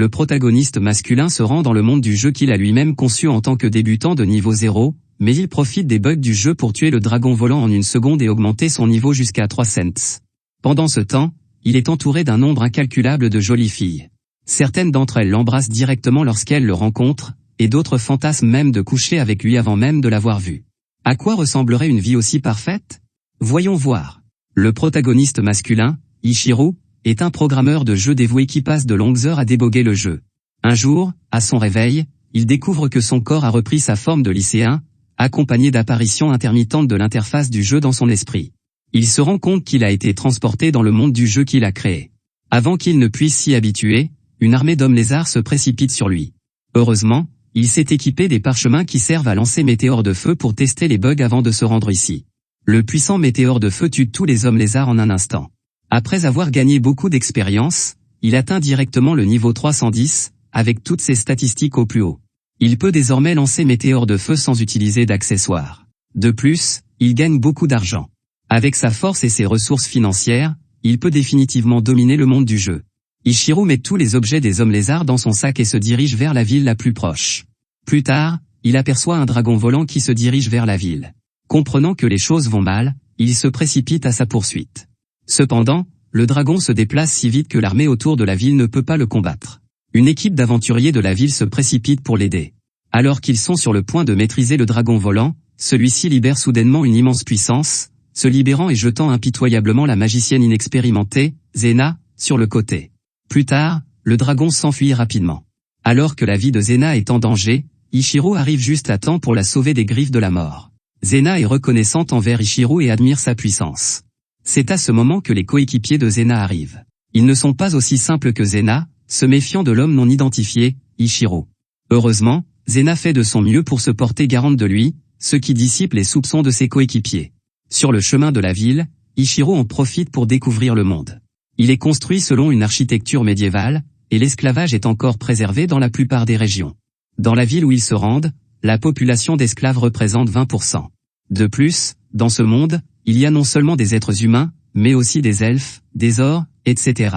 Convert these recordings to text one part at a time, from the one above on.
le protagoniste masculin se rend dans le monde du jeu qu'il a lui-même conçu en tant que débutant de niveau 0, mais il profite des bugs du jeu pour tuer le dragon volant en 1 seconde et augmenter son niveau jusqu'à 3 cents. Pendant ce temps, il est entouré d'un nombre incalculable de jolies filles. Certaines d'entre elles l'embrassent directement lorsqu'elles le rencontrent, et d'autres fantasment même de coucher avec lui avant même de l'avoir vu. À quoi ressemblerait une vie aussi parfaite? Voyons voir. Le protagoniste masculin, Ichiro, est un programmeur de jeux dévoué qui passe de longues heures à déboguer le jeu. Un jour, à son réveil, il découvre que son corps a repris sa forme de lycéen, accompagné d'apparitions intermittentes de l'interface du jeu dans son esprit. Il se rend compte qu'il a été transporté dans le monde du jeu qu'il a créé. Avant qu'il ne puisse s'y habituer, une armée d'hommes lézards se précipite sur lui. Heureusement, il s'est équipé des parchemins qui servent à lancer météores de feu pour tester les bugs avant de se rendre ici. Le puissant météore de feu tue tous les hommes lézards en un instant. Après avoir gagné beaucoup d'expérience, il atteint directement le niveau 310, avec toutes ses statistiques au plus haut. Il peut désormais lancer météores de feu sans utiliser d'accessoires. De plus, il gagne beaucoup d'argent. Avec sa force et ses ressources financières, il peut définitivement dominer le monde du jeu. Ichiro met tous les objets des hommes lézards dans son sac et se dirige vers la ville la plus proche. Plus tard, il aperçoit un dragon volant qui se dirige vers la ville. Comprenant que les choses vont mal, il se précipite à sa poursuite. Cependant, le dragon se déplace si vite que l'armée autour de la ville ne peut pas le combattre. Une équipe d'aventuriers de la ville se précipite pour l'aider. Alors qu'ils sont sur le point de maîtriser le dragon volant, celui-ci libère soudainement une immense puissance, se libérant et jetant impitoyablement la magicienne inexpérimentée, Zena, sur le côté. Plus tard, le dragon s'enfuit rapidement. Alors que la vie de Zena est en danger, Ichiro arrive juste à temps pour la sauver des griffes de la mort. Zena est reconnaissante envers Ichiro et admire sa puissance. C'est à ce moment que les coéquipiers de Zena arrivent. Ils ne sont pas aussi simples que Zena, se méfiant de l'homme non identifié, Ichiro. Heureusement, Zena fait de son mieux pour se porter garante de lui, ce qui dissipe les soupçons de ses coéquipiers. Sur le chemin de la ville, Ichiro en profite pour découvrir le monde. Il est construit selon une architecture médiévale, et l'esclavage est encore préservé dans la plupart des régions. Dans la ville où ils se rendent, la population d'esclaves représente 20%. De plus, dans ce monde, il y a non seulement des êtres humains, mais aussi des elfes, des orcs, etc.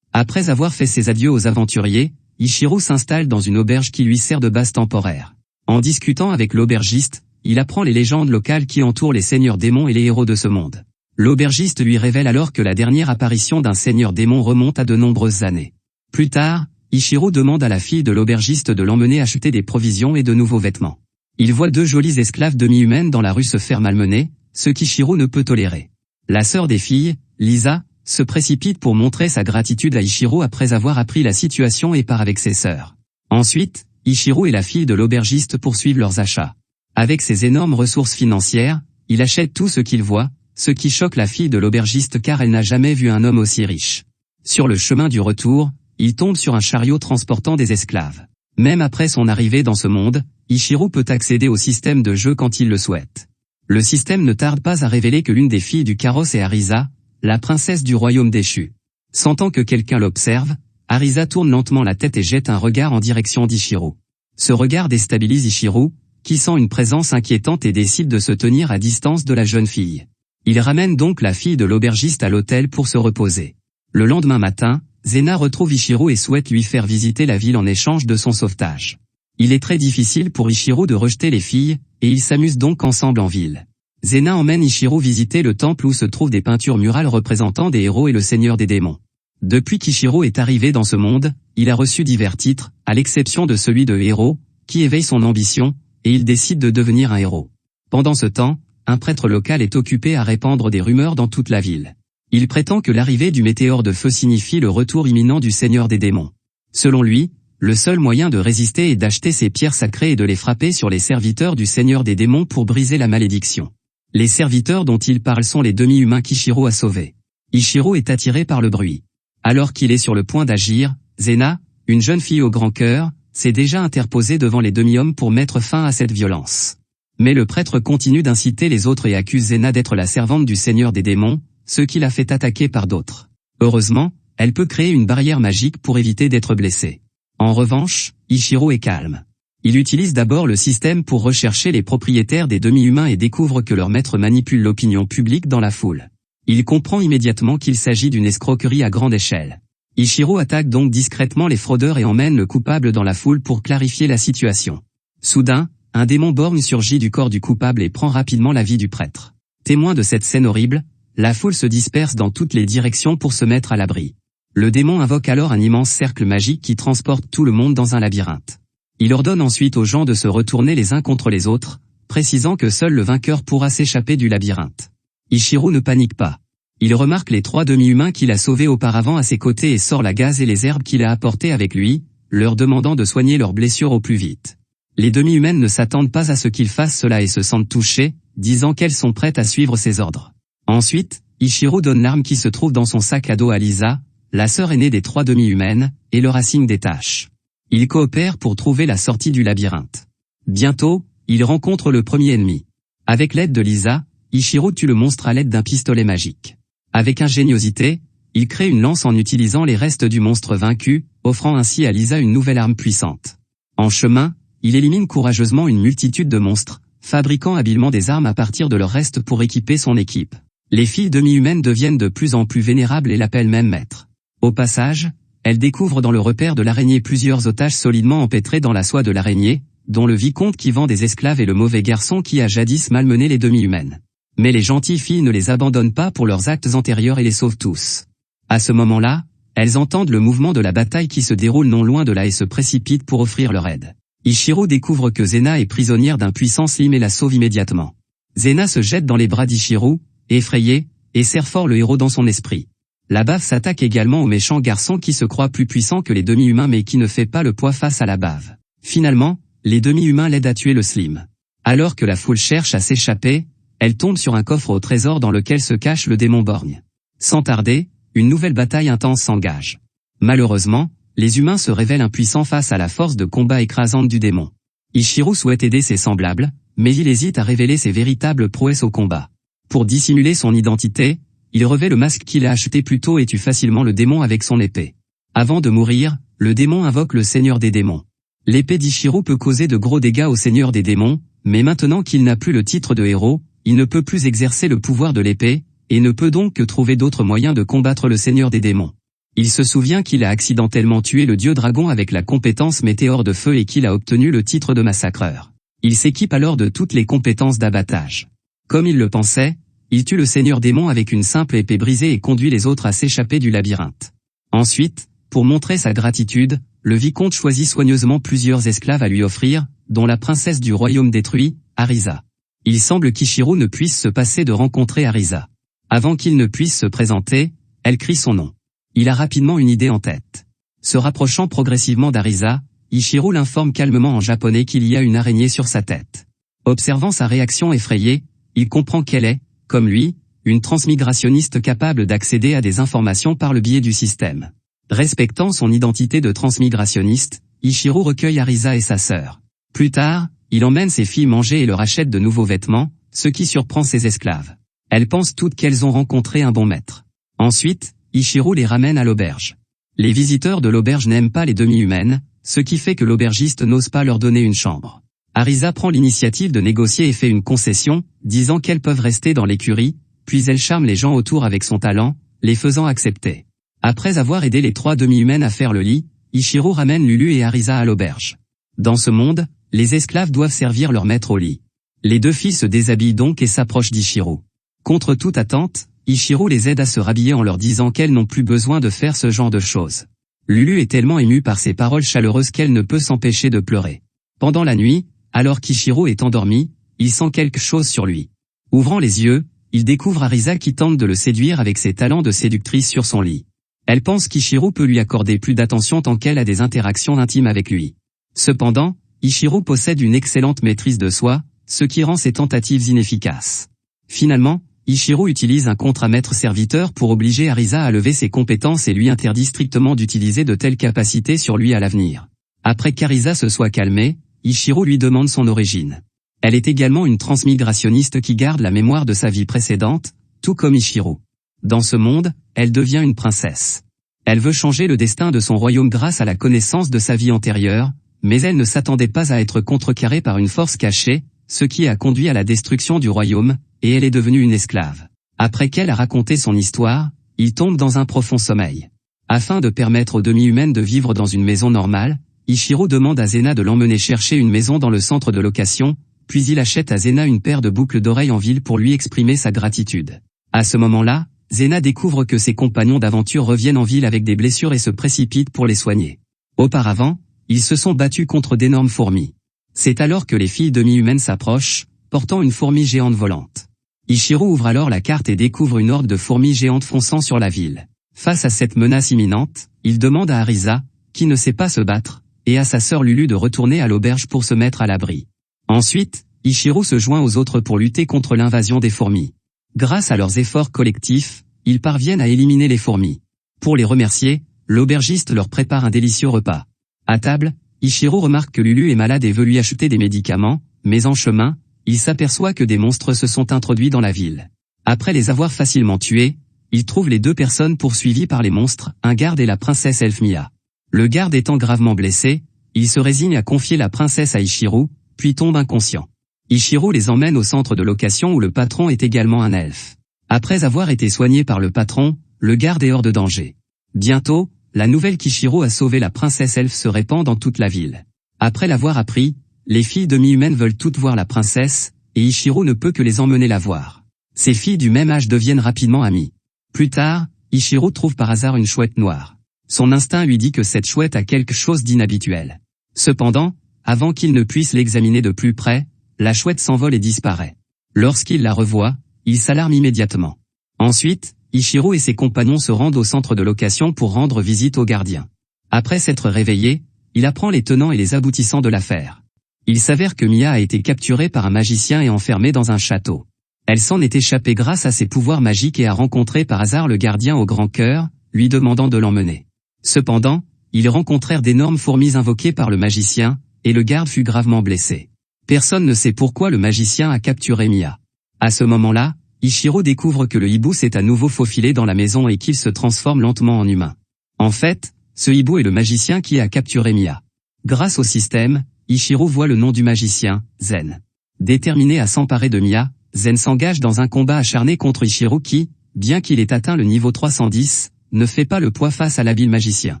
Après avoir fait ses adieux aux aventuriers, Ichiro s'installe dans une auberge qui lui sert de base temporaire. En discutant avec l'aubergiste, il apprend les légendes locales qui entourent les seigneurs démons et les héros de ce monde. L'aubergiste lui révèle alors que la dernière apparition d'un seigneur démon remonte à de nombreuses années. Plus tard, Ichiro demande à la fille de l'aubergiste de l'emmener acheter des provisions et de nouveaux vêtements. Il voit 2 jolies esclaves demi-humaines dans la rue se faire malmener, ce qu'Ichiro ne peut tolérer. La sœur des filles, Lisa, se précipite pour montrer sa gratitude à Ichiro après avoir appris la situation et part avec ses sœurs. Ensuite, Ichiro et la fille de l'aubergiste poursuivent leurs achats. Avec ses énormes ressources financières, il achète tout ce qu'il voit, ce qui choque la fille de l'aubergiste car elle n'a jamais vu un homme aussi riche. Sur le chemin du retour, il tombe sur un chariot transportant des esclaves. Même après son arrivée dans ce monde, Ichiro peut accéder au système de jeu quand il le souhaite. Le système ne tarde pas à révéler que l'une des filles du carrosse est Arisa, la princesse du royaume déchu. Sentant que quelqu'un l'observe, Arisa tourne lentement la tête et jette un regard en direction d'Ichiro. Ce regard déstabilise Ichiro, qui sent une présence inquiétante et décide de se tenir à distance de la jeune fille. Il ramène donc la fille de l'aubergiste à l'hôtel pour se reposer. Le lendemain matin, Zena retrouve Ichiro et souhaite lui faire visiter la ville en échange de son sauvetage. Il est très difficile pour Ichiro de rejeter les filles, et ils s'amusent donc ensemble en ville. Zena emmène Ichiro visiter le temple où se trouvent des peintures murales représentant des héros et le seigneur des démons. Depuis qu'Ichiro est arrivé dans ce monde, il a reçu divers titres, à l'exception de celui de héros, qui éveille son ambition, et il décide de devenir un héros. Pendant ce temps, un prêtre local est occupé à répandre des rumeurs dans toute la ville. Il prétend que l'arrivée du météore de feu signifie le retour imminent du seigneur des démons. Selon lui, le seul moyen de résister est d'acheter ces pierres sacrées et de les frapper sur les serviteurs du seigneur des démons pour briser la malédiction. Les serviteurs dont il parle sont les demi-humains qu'Ichiro a sauvés. Ichiro est attiré par le bruit. Alors qu'il est sur le point d'agir, Zena, une jeune fille au grand cœur, s'est déjà interposée devant les demi-hommes pour mettre fin à cette violence. Mais le prêtre continue d'inciter les autres et accuse Zena d'être la servante du seigneur des démons, ce qui la fait attaquer par d'autres. Heureusement, elle peut créer une barrière magique pour éviter d'être blessée. En revanche, Ichiro est calme. Il utilise d'abord le système pour rechercher les propriétaires des demi-humains et découvre que leur maître manipule l'opinion publique dans la foule. Il comprend immédiatement qu'il s'agit d'une escroquerie à grande échelle. Ichiro attaque donc discrètement les fraudeurs et emmène le coupable dans la foule pour clarifier la situation. Soudain, un démon borgne surgit du corps du coupable et prend rapidement la vie du prêtre. Témoin de cette scène horrible, la foule se disperse dans toutes les directions pour se mettre à l'abri. Le démon invoque alors un immense cercle magique qui transporte tout le monde dans un labyrinthe. Il ordonne ensuite aux gens de se retourner les uns contre les autres, précisant que seul le vainqueur pourra s'échapper du labyrinthe. Ichiro ne panique pas. Il remarque les 3 demi-humains qu'il a sauvés auparavant à ses côtés et sort la gaze et les herbes qu'il a apportées avec lui, leur demandant de soigner leurs blessures au plus vite. Les demi-humaines ne s'attendent pas à ce qu'il fasse cela et se sentent touchées, disant qu'elles sont prêtes à suivre ses ordres. Ensuite, Ichiro donne l'arme qui se trouve dans son sac à dos à Lisa, la sœur aînée des 3 demi-humaines, et leur assigne des tâches. Ils coopèrent pour trouver la sortie du labyrinthe. Bientôt, ils rencontrent le premier ennemi. Avec l'aide de Lisa, Ichiro tue le monstre à l'aide d'un pistolet magique. Avec ingéniosité, il crée une lance en utilisant les restes du monstre vaincu, offrant ainsi à Lisa une nouvelle arme puissante. En chemin, il élimine courageusement une multitude de monstres, fabriquant habilement des armes à partir de leurs restes pour équiper son équipe. Les filles demi-humaines deviennent de plus en plus vénérables et l'appellent même maître. Au passage, elles découvrent dans le repère de l'araignée plusieurs otages solidement empêtrés dans la soie de l'araignée, dont le vicomte qui vend des esclaves et le mauvais garçon qui a jadis malmené les demi-humaines. Mais les gentilles filles ne les abandonnent pas pour leurs actes antérieurs et les sauvent tous. À ce moment-là, elles entendent le mouvement de la bataille qui se déroule non loin de là et se précipitent pour offrir leur aide. Ichiro découvre que Zena est prisonnière d'un puissant Slim et la sauve immédiatement. Zena se jette dans les bras d'Ichiro, effrayée, et serre fort le héros dans son esprit. La bave s'attaque également au méchant garçon qui se croit plus puissant que les demi-humains mais qui ne fait pas le poids face à la bave. Finalement, les demi-humains l'aident à tuer le Slim. Alors que la foule cherche à s'échapper, elle tombe sur un coffre au trésor dans lequel se cache le démon borgne. Sans tarder, une nouvelle bataille intense s'engage. Malheureusement, les humains se révèlent impuissants face à la force de combat écrasante du démon. Ichiro souhaite aider ses semblables, mais il hésite à révéler ses véritables prouesses au combat. Pour dissimuler son identité, il revêt le masque qu'il a acheté plus tôt et tue facilement le démon avec son épée. Avant de mourir, le démon invoque le seigneur des démons. L'épée d'Ichiro peut causer de gros dégâts au seigneur des démons, mais maintenant qu'il n'a plus le titre de héros, il ne peut plus exercer le pouvoir de l'épée, et ne peut donc que trouver d'autres moyens de combattre le seigneur des démons. Il se souvient qu'il a accidentellement tué le dieu dragon avec la compétence météore de feu et qu'il a obtenu le titre de massacreur. Il s'équipe alors de toutes les compétences d'abattage. Comme il le pensait, il tue le seigneur démon avec une simple épée brisée et conduit les autres à s'échapper du labyrinthe. Ensuite, pour montrer sa gratitude, le vicomte choisit soigneusement plusieurs esclaves à lui offrir, dont la princesse du royaume détruit, Arisa. Il semble qu'Ichiro ne puisse se passer de rencontrer Arisa. Avant qu'il ne puisse se présenter, elle crie son nom. Il a rapidement une idée en tête. Se rapprochant progressivement d'Arisa, Ichiro l'informe calmement en japonais qu'il y a une araignée sur sa tête. Observant sa réaction effrayée, il comprend qu'elle est, comme lui, une transmigrationniste capable d'accéder à des informations par le biais du système. Respectant son identité de transmigrationniste, Ichiro recueille Arisa et sa sœur. Plus tard, il emmène ses filles manger et leur achète de nouveaux vêtements, ce qui surprend ses esclaves. Elles pensent toutes qu'elles ont rencontré un bon maître. Ensuite, Ichiro les ramène à l'auberge. Les visiteurs de l'auberge n'aiment pas les demi-humaines, ce qui fait que l'aubergiste n'ose pas leur donner une chambre. Arisa prend l'initiative de négocier et fait une concession, disant qu'elles peuvent rester dans l'écurie, puis elle charme les gens autour avec son talent, les faisant accepter. Après avoir aidé les 3 demi-humaines à faire le lit, Ichiro ramène Lulu et Arisa à l'auberge. Dans ce monde, les esclaves doivent servir leur maître au lit. Les 2 filles se déshabillent donc et s'approchent d'Ichiro. Contre toute attente, Ichiro les aide à se rhabiller en leur disant qu'elles n'ont plus besoin de faire ce genre de choses. Lulu est tellement émue par ces paroles chaleureuses qu'elle ne peut s'empêcher de pleurer. Pendant la nuit, alors qu'Ichiro est endormi, il sent quelque chose sur lui. Ouvrant les yeux, il découvre Arisa qui tente de le séduire avec ses talents de séductrice sur son lit. Elle pense qu'Ichiro peut lui accorder plus d'attention tant qu'elle a des interactions intimes avec lui. Cependant, Ichiro possède une excellente maîtrise de soi, ce qui rend ses tentatives inefficaces. Finalement, Ichiro utilise un contre-maître-serviteur pour obliger Arisa à lever ses compétences et lui interdit strictement d'utiliser de telles capacités sur lui à l'avenir. Après qu'Arisa se soit calmée, Ichiro lui demande son origine. Elle est également une transmigrationniste qui garde la mémoire de sa vie précédente, tout comme Ichiro. Dans ce monde, elle devient une princesse. Elle veut changer le destin de son royaume grâce à la connaissance de sa vie antérieure, mais elle ne s'attendait pas à être contrecarrée par une force cachée, ce qui a conduit à la destruction du royaume, et elle est devenue une esclave. Après qu'elle a raconté son histoire, il tombe dans un profond sommeil. Afin de permettre aux demi-humaines de vivre dans une maison normale, Ichiro demande à Zena de l'emmener chercher une maison dans le centre de location, puis il achète à Zena une paire de boucles d'oreilles en ville pour lui exprimer sa gratitude. À ce moment-là, Zena découvre que ses compagnons d'aventure reviennent en ville avec des blessures et se précipitent pour les soigner. Auparavant, ils se sont battus contre d'énormes fourmis. C'est alors que les filles demi-humaines s'approchent, portant une fourmi géante volante. Ichiro ouvre alors la carte et découvre une horde de fourmis géantes fonçant sur la ville. Face à cette menace imminente, il demande à Arisa, qui ne sait pas se battre, et à sa sœur Lulu de retourner à l'auberge pour se mettre à l'abri. Ensuite, Ichiro se joint aux autres pour lutter contre l'invasion des fourmis. Grâce à leurs efforts collectifs, ils parviennent à éliminer les fourmis. Pour les remercier, l'aubergiste leur prépare un délicieux repas. À table, Ichiro remarque que Lulu est malade et veut lui acheter des médicaments, mais en chemin, il s'aperçoit que des monstres se sont introduits dans la ville. Après les avoir facilement tués, il trouve les deux personnes poursuivies par les monstres, un garde et la princesse elfe Mia. Le garde étant gravement blessé, il se résigne à confier la princesse à Ichiro, puis tombe inconscient. Ichiro les emmène au centre de location où le patron est également un elfe. Après avoir été soigné par le patron, le garde est hors de danger. Bientôt, la nouvelle qu'Ichiro a sauvé la princesse elfe se répand dans toute la ville. Après l'avoir appris, les filles demi-humaines veulent toutes voir la princesse, et Ichiro ne peut que les emmener la voir. Ces filles du même âge deviennent rapidement amies. Plus tard, Ichiro trouve par hasard une chouette noire. Son instinct lui dit que cette chouette a quelque chose d'inhabituel. Cependant, avant qu'il ne puisse l'examiner de plus près, la chouette s'envole et disparaît. Lorsqu'il la revoit, il s'alarme immédiatement. Ensuite, Ichiro et ses compagnons se rendent au centre de location pour rendre visite au gardien. Après s'être réveillé, il apprend les tenants et les aboutissants de l'affaire. Il s'avère que Mia a été capturée par un magicien et enfermée dans un château. Elle s'en est échappée grâce à ses pouvoirs magiques et a rencontré par hasard le gardien au grand cœur, lui demandant de l'emmener. Cependant, ils rencontrèrent d'énormes fourmis invoquées par le magicien, et le garde fut gravement blessé. Personne ne sait pourquoi le magicien a capturé Mia. À ce moment-là, Ichiro découvre que le hibou s'est à nouveau faufilé dans la maison et qu'il se transforme lentement en humain. En fait, ce hibou est le magicien qui a capturé Mia. Grâce au système, Ichiro voit le nom du magicien, Zen. Déterminé à s'emparer de Mia, Zen s'engage dans un combat acharné contre Ichiro qui, bien qu'il ait atteint le niveau 310, ne fait pas le poids face à l'habile magicien.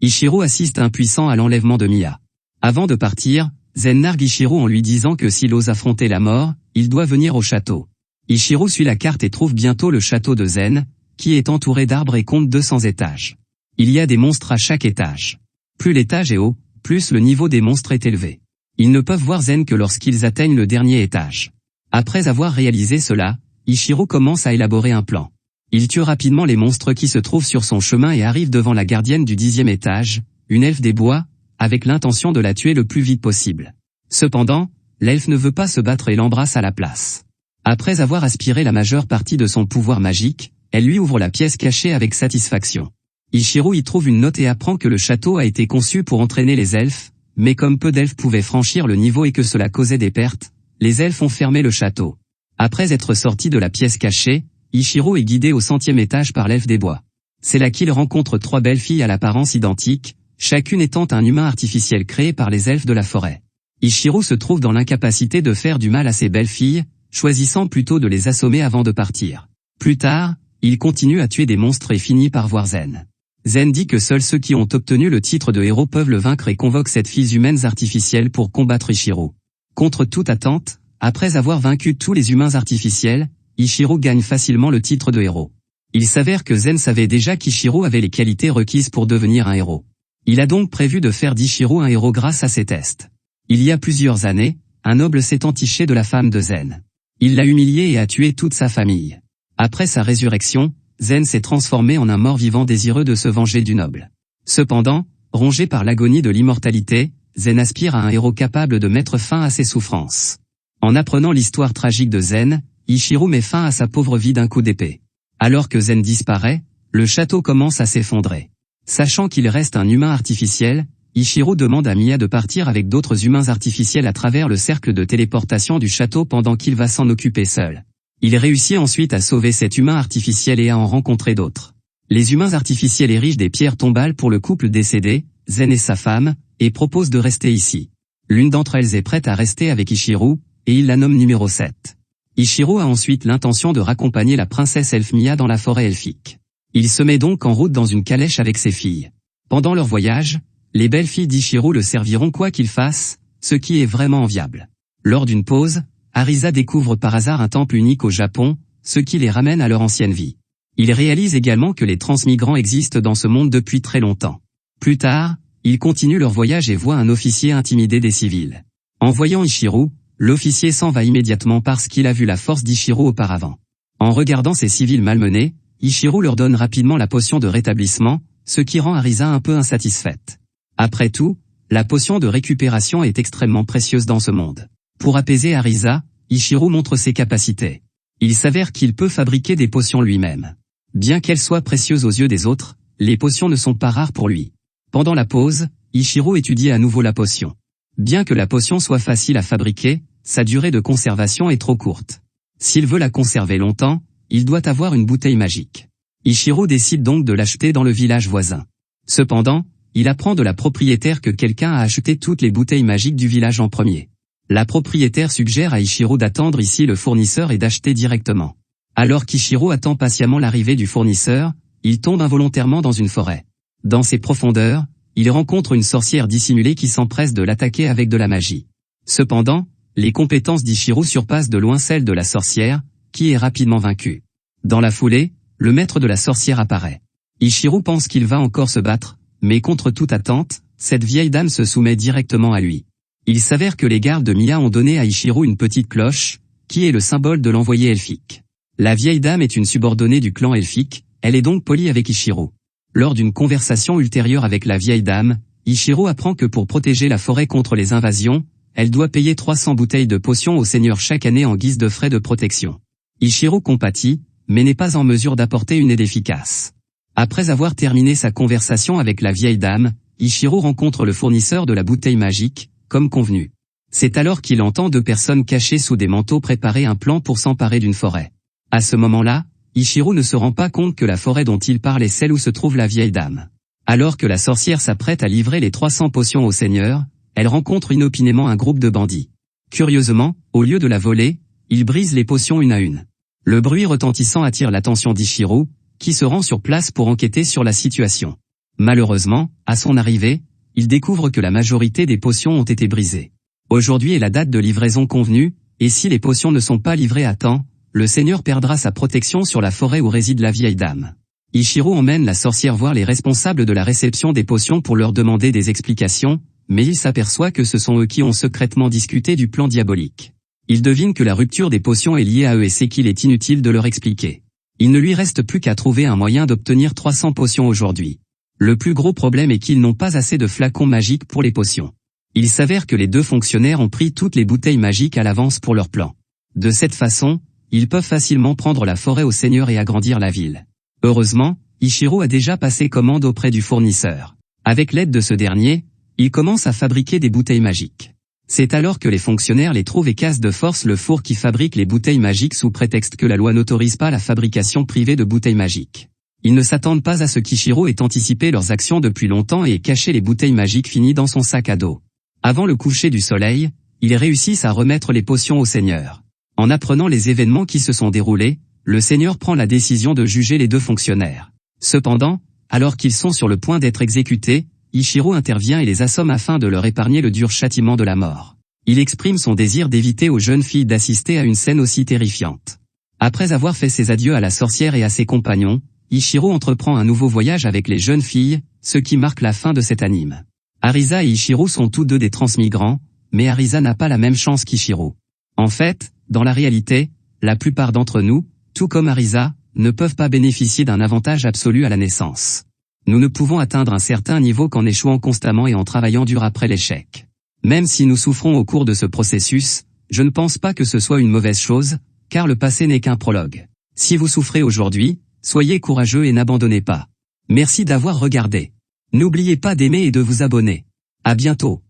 Ichiro assiste impuissant à l'enlèvement de Mia. Avant de partir, Zen nargue Ichiro en lui disant que s'il ose affronter la mort, il doit venir au château. Ichiro suit la carte et trouve bientôt le château de Zen, qui est entouré d'arbres et compte 200 étages. Il y a des monstres à chaque étage. Plus l'étage est haut, plus le niveau des monstres est élevé. Ils ne peuvent voir Zen que lorsqu'ils atteignent le dernier étage. Après avoir réalisé cela, Ichiro commence à élaborer un plan. Il tue rapidement les monstres qui se trouvent sur son chemin et arrive devant la gardienne du 10e étage, une elfe des bois, avec l'intention de la tuer le plus vite possible. Cependant, l'elfe ne veut pas se battre et l'embrasse à la place. Après avoir aspiré la majeure partie de son pouvoir magique, elle lui ouvre la pièce cachée avec satisfaction. Ichiro y trouve une note et apprend que le château a été conçu pour entraîner les elfes, mais comme peu d'elfes pouvaient franchir le niveau et que cela causait des pertes, les elfes ont fermé le château. Après être sorti de la pièce cachée, Ichiro est guidé au 100e étage par l'elfe des bois. C'est là qu'il rencontre 3 belles filles à l'apparence identique, chacune étant un humain artificiel créé par les elfes de la forêt. Ichiro se trouve dans l'incapacité de faire du mal à ces belles filles, choisissant plutôt de les assommer avant de partir. Plus tard, il continue à tuer des monstres et finit par voir Zen. Zen dit que seuls ceux qui ont obtenu le titre de héros peuvent le vaincre et convoque 7 filles humaines artificielles pour combattre Ichiro. Contre toute attente, après avoir vaincu tous les humains artificiels, Ichiro gagne facilement le titre de héros. Il s'avère que Zen savait déjà qu'Ichiro avait les qualités requises pour devenir un héros. Il a donc prévu de faire d'Ichiro un héros grâce à ses tests. Il y a plusieurs années, un noble s'est entiché de la femme de Zen. Il l'a humilié et a tué toute sa famille. Après sa résurrection, Zen s'est transformé en un mort-vivant désireux de se venger du noble. Cependant, rongé par l'agonie de l'immortalité, Zen aspire à un héros capable de mettre fin à ses souffrances. En apprenant l'histoire tragique de Zen, Ichiro met fin à sa pauvre vie d'un coup d'épée. Alors que Zen disparaît, le château commence à s'effondrer. Sachant qu'il reste un humain artificiel, Ichiro demande à Mia de partir avec d'autres humains artificiels à travers le cercle de téléportation du château pendant qu'il va s'en occuper seul. Il réussit ensuite à sauver cet humain artificiel et à en rencontrer d'autres. Les humains artificiels érigent des pierres tombales pour le couple décédé, Zen et sa femme, et proposent de rester ici. L'une d'entre elles est prête à rester avec Ichiro, et il la nomme numéro 7. Ichiro a ensuite l'intention de raccompagner la princesse elfe Mia dans la forêt elfique. Il se met donc en route dans une calèche avec ses filles. Pendant leur voyage, les belles filles d'Ichiro le serviront quoi qu'il fasse, ce qui est vraiment enviable. Lors d'une pause, Arisa découvre par hasard un temple unique au Japon, ce qui les ramène à leur ancienne vie. Il réalise également que les transmigrants existent dans ce monde depuis très longtemps. Plus tard, ils continuent leur voyage et voient un officier intimider des civils. En voyant Ichiro, l'officier s'en va immédiatement parce qu'il a vu la force d'Ichiro auparavant. En regardant ces civils malmenés, Ichiro leur donne rapidement la potion de rétablissement, ce qui rend Arisa un peu insatisfaite. Après tout, la potion de récupération est extrêmement précieuse dans ce monde. Pour apaiser Arisa, Ichiro montre ses capacités. Il s'avère qu'il peut fabriquer des potions lui-même. Bien qu'elles soient précieuses aux yeux des autres, les potions ne sont pas rares pour lui. Pendant la pause, Ichiro étudie à nouveau la potion. Bien que la potion soit facile à fabriquer, sa durée de conservation est trop courte. S'il veut la conserver longtemps, il doit avoir une bouteille magique. Ichiro décide donc de l'acheter dans le village voisin. Cependant, il apprend de la propriétaire que quelqu'un a acheté toutes les bouteilles magiques du village en premier. La propriétaire suggère à Ichiro d'attendre ici le fournisseur et d'acheter directement. Alors qu'Ichiro attend patiemment l'arrivée du fournisseur, il tombe involontairement dans une forêt. Dans ses profondeurs, il rencontre une sorcière dissimulée qui s'empresse de l'attaquer avec de la magie. Cependant, les compétences d'Ichiro surpassent de loin celles de la sorcière, qui est rapidement vaincue. Dans la foulée, le maître de la sorcière apparaît. Ichiro pense qu'il va encore se battre, mais contre toute attente, cette vieille dame se soumet directement à lui. Il s'avère que les gardes de Mia ont donné à Ichiro une petite cloche, qui est le symbole de l'envoyé elfique. La vieille dame est une subordonnée du clan elfique, elle est donc polie avec Ichiro. Lors d'une conversation ultérieure avec la vieille dame, Ichiro apprend que pour protéger la forêt contre les invasions, elle doit payer 300 bouteilles de potions au seigneur chaque année en guise de frais de protection. Ichiro compatit, mais n'est pas en mesure d'apporter une aide efficace. Après avoir terminé sa conversation avec la vieille dame, Ichiro rencontre le fournisseur de la bouteille magique, comme convenu. C'est alors qu'il entend deux personnes cachées sous des manteaux préparer un plan pour s'emparer d'une forêt. À ce moment-là, Ichiro ne se rend pas compte que la forêt dont il parle est celle où se trouve la vieille dame. Alors que la sorcière s'apprête à livrer les 300 potions au seigneur, elle rencontre inopinément un groupe de bandits. Curieusement, au lieu de la voler, ils brisent les potions une à une. Le bruit retentissant attire l'attention d'Ichiro, qui se rend sur place pour enquêter sur la situation. Malheureusement, à son arrivée, il découvre que la majorité des potions ont été brisées. Aujourd'hui est la date de livraison convenue, et si les potions ne sont pas livrées à temps, le seigneur perdra sa protection sur la forêt où réside la vieille dame. Ichiro emmène la sorcière voir les responsables de la réception des potions pour leur demander des explications, mais il s'aperçoit que ce sont eux qui ont secrètement discuté du plan diabolique. Il devine que la rupture des potions est liée à eux et sait qu'il est inutile de leur expliquer. Il ne lui reste plus qu'à trouver un moyen d'obtenir 300 potions aujourd'hui. Le plus gros problème est qu'ils n'ont pas assez de flacons magiques pour les potions. Il s'avère que les deux fonctionnaires ont pris toutes les bouteilles magiques à l'avance pour leur plan. De cette façon, ils peuvent facilement prendre la forêt au seigneur et agrandir la ville. Heureusement, Ichiro a déjà passé commande auprès du fournisseur. Avec l'aide de ce dernier, il commence à fabriquer des bouteilles magiques. C'est alors que les fonctionnaires les trouvent et cassent de force le four qui fabrique les bouteilles magiques sous prétexte que la loi n'autorise pas la fabrication privée de bouteilles magiques. Ils ne s'attendent pas à ce qu'Ichiro ait anticipé leurs actions depuis longtemps et ait caché les bouteilles magiques finies dans son sac à dos. Avant le coucher du soleil, ils réussissent à remettre les potions au seigneur. En apprenant les événements qui se sont déroulés, le seigneur prend la décision de juger les deux fonctionnaires. Cependant, alors qu'ils sont sur le point d'être exécutés, Ichiro intervient et les assomme afin de leur épargner le dur châtiment de la mort. Il exprime son désir d'éviter aux jeunes filles d'assister à une scène aussi terrifiante. Après avoir fait ses adieux à la sorcière et à ses compagnons, Ichiro entreprend un nouveau voyage avec les jeunes filles, ce qui marque la fin de cet anime. Arisa et Ichiro sont tous deux des transmigrants, mais Arisa n'a pas la même chance qu'Ichiro. En fait, dans la réalité, la plupart d'entre nous, tout comme Arisa, ne peuvent pas bénéficier d'un avantage absolu à la naissance. Nous ne pouvons atteindre un certain niveau qu'en échouant constamment et en travaillant dur après l'échec. Même si nous souffrons au cours de ce processus, je ne pense pas que ce soit une mauvaise chose, car le passé n'est qu'un prologue. Si vous souffrez aujourd'hui, soyez courageux et n'abandonnez pas. Merci d'avoir regardé. N'oubliez pas d'aimer et de vous abonner. À bientôt.